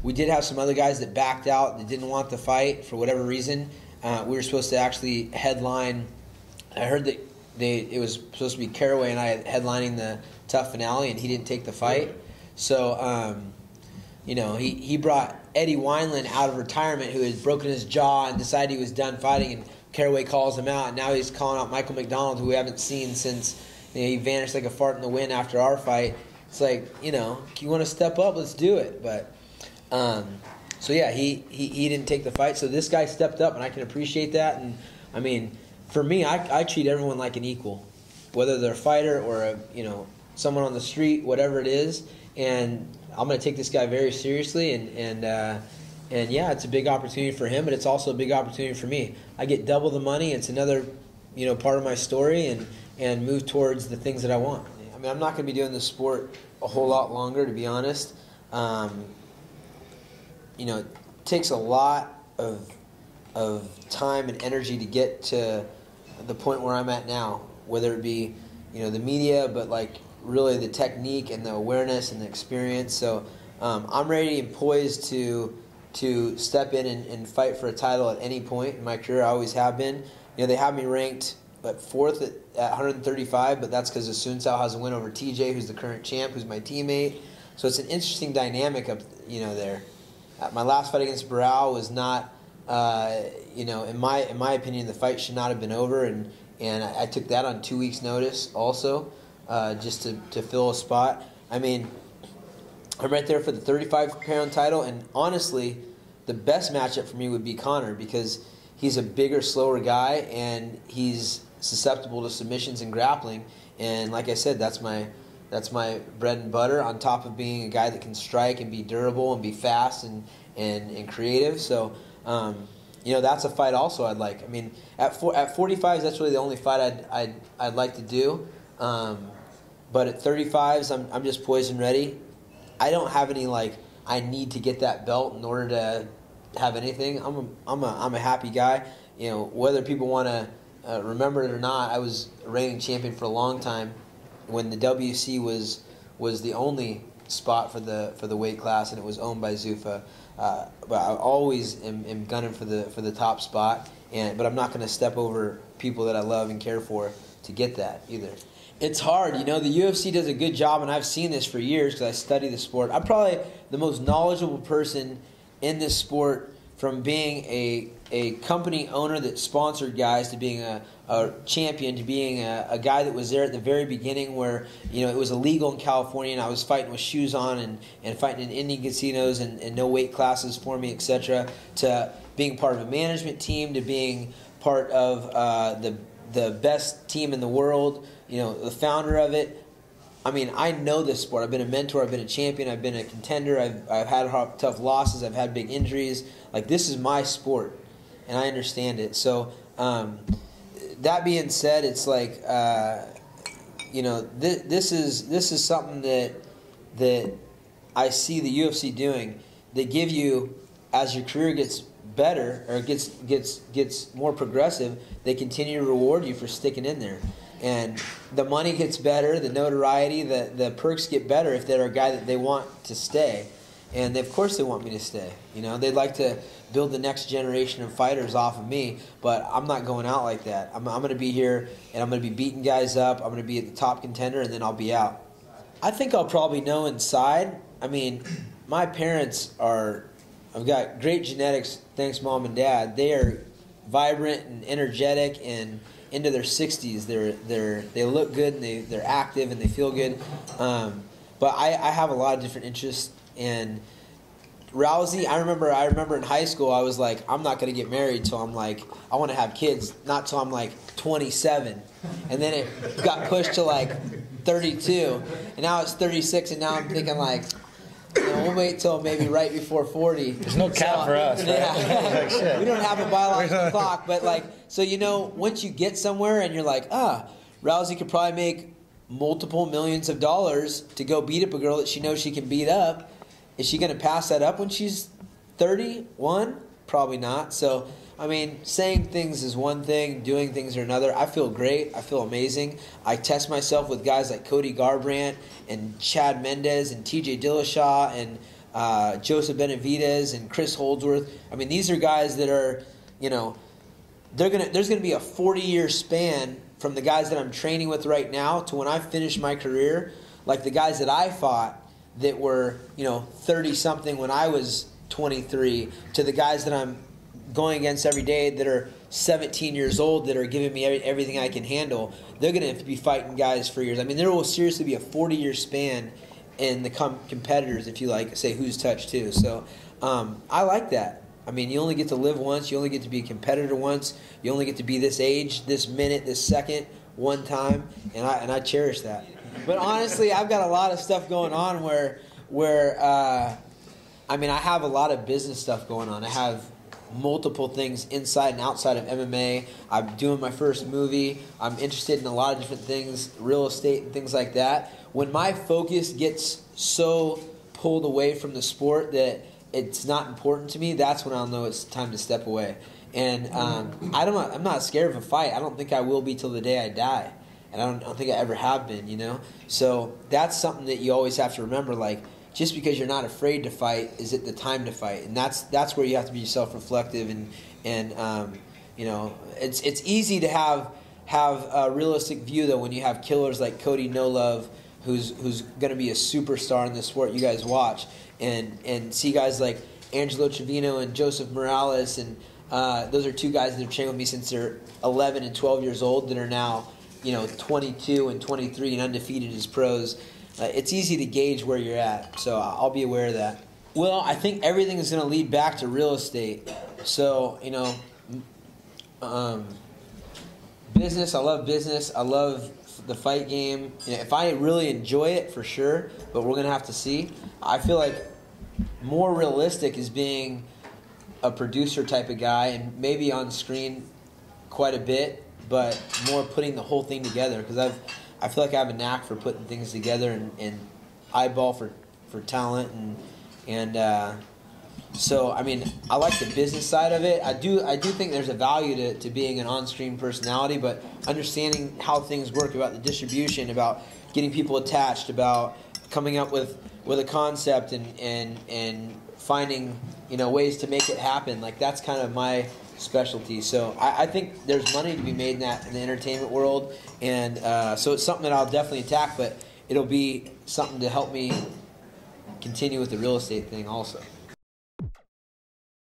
We did have some other guys that backed out that didn't want the fight for whatever reason. We were supposed to actually headline. I heard that it was supposed to be Caraway and I headlining the Tough finale, and he didn't take the fight. So, he brought Eddie Wineland out of retirement, who had broken his jaw and decided he was done fighting, and Caraway calls him out, and now he's calling out Michael McDonald, who we haven't seen since he vanished like a fart in the wind after our fight. It's like, you want to step up, let's do it. But he didn't take the fight, so this guy stepped up, and I can appreciate that. And I mean, for me, I treat everyone like an equal, whether they're a fighter or someone on the street, whatever it is. And I'm going to take this guy very seriously, and it's a big opportunity for him, but it's also a big opportunity for me. I get double the money. It's another, part of my story, and move towards the things that I want. I mean, I'm not going to be doing this sport a whole lot longer, to be honest. It takes a lot of time and energy to get to the point where I'm at now, whether it be, the media, but really the technique and the awareness and the experience. So I'm ready and poised to step in and fight for a title at any point in my career. I always have been. They have me ranked fourth at 135, but that's because Asuncao has a win over TJ, who's the current champ, who's my teammate. So it's an interesting dynamic up, there. My last fight against Barao was not, in my opinion, the fight should not have been over, and I took that on 2 weeks' notice also, just to fill a spot. I mean, I'm right there for the 35-pound title, and honestly, the best matchup for me would be Conor, because he's a bigger, slower guy, and he's susceptible to submissions and grappling. And like I said, that's my bread and butter, on top of being a guy that can strike and be durable and be fast and creative. So, that's a fight also I'd like. I mean, at 45s, that's really the only fight I'd like to do. But at 35s, I'm just poised and ready. I don't have any I need to get that belt in order to have anything. I'm a happy guy. Whether people want to remember it or not, I was a reigning champion for a long time when the WC was the only spot for the weight class, and it was owned by Zuffa. But I always am gunning for the top spot, but I'm not going to step over people that I love and care for to get that either. It's hard. The UFC does a good job, and I've seen this for years because I study the sport. I'm probably the most knowledgeable person in this sport, from being a company owner that sponsored guys, to being a champion, to being a guy that was there at the very beginning where it was illegal in California and I was fighting with shoes on and fighting in Indian casinos and no weight classes for me, etc., to being part of a management team, to being part of the best team in the world, the founder of it. I mean, I know this sport. I've been a mentor. I've been a champion. I've been a contender. I've had tough losses. I've had big injuries. This is my sport, and I understand it. So, that being said, it's this is something that I see the UFC doing. They give you, as your career gets better or gets more progressive, they continue to reward you for sticking in there. And the money gets better, the notoriety, the perks get better if they're a guy that they want to stay. And of course they want me to stay. They'd like to build the next generation of fighters off of me, but I'm not going out like that. I'm going to be here, and I'm going to be beating guys up. I'm going to be at the top contender, and then I'll be out. I think I'll probably know inside. I mean, my parents I've got great genetics, thanks Mom and Dad. They are vibrant and energetic and into their 60s. They look good, and they're active, and they feel good. But I have a lot of different interests. And Rousey, I remember in high school, I was like, I'm not going to get married till I'm I want to have kids, not till I'm 27. And then it got pushed to 32. And now it's 36, and now I'm thinking we'll wait till maybe right before 40. There's no cap for us, right? Yeah. We don't have a biological clock, but once you get somewhere and you're Rousey could probably make multiple millions of dollars to go beat up a girl that she knows she can beat up. Is she going to pass that up when she's 31? Probably not. So, I mean, saying things is one thing, doing things are another. I feel great. I feel amazing. I test myself with guys like Cody Garbrandt and Chad Mendez and TJ Dillashaw and Joseph Benavidez and Chris Holdsworth. I mean, these are guys that are, you know, there's gonna be a 40-year span from the guys that I'm training with right now to when I finish my career. Like the guys that I fought that were, you know, 30-something when I was 23, to the guys that I'm going against every day that are 17 years old that are giving me everything I can handle. They're going to be fighting guys for years. I mean, there will seriously be a 40-year span in the competitors, if you like, say who's touched too. So I like that. I mean, you only get to live once. You only get to be a competitor once. You only get to be this age, this minute, this second, one time, and I cherish that. But honestly, I've got a lot of stuff going on where I mean, I have a lot of business stuff going on. I have multiple things inside and outside of MMA. I'm doing my first movie. I'm interested in a lot of different things, real estate and things like that. When my focus gets so pulled away from the sport that it's not important to me, that's when I'll know it's time to step away. And I'm not scared of a fight. I don't think I will be till the day I die. And I don't think I ever have been, you know? So that's something that you always have to remember, like, just because you're not afraid to fight, is it the time to fight? And that's where you have to be self-reflective and you know, it's easy to have a realistic view though when you have killers like Cody No Love, who's going to be a superstar in this sport you guys watch, and see guys like Angelo Trevino and Joseph Morales, and those are two guys that have trained with me since they're 11 and 12 years old that are now, you know, 22 and 23 and undefeated as pros. It's easy to gauge where you're at, so I'll be aware of that. Well, I think everything is going to lead back to real estate. So, you know, business, I love business. I love the fight game. You know, if I really enjoy it, for sure, but we're going to have to see. I feel like more realistic is being a producer type of guy and maybe on screen quite a bit, but more putting the whole thing together, because I feel like I have a knack for putting things together and eyeball for talent and so I mean, I like the business side of it. I do think there's a value to being an on-screen personality, but understanding how things work, about the distribution, about getting people attached, about coming up with a concept and finding, you know, ways to make it happen. Like, that's kind of my specialty. So I think there's money to be made in the entertainment world, and so it's something that I'll definitely attack, but it'll be something to help me continue with the real estate thing also.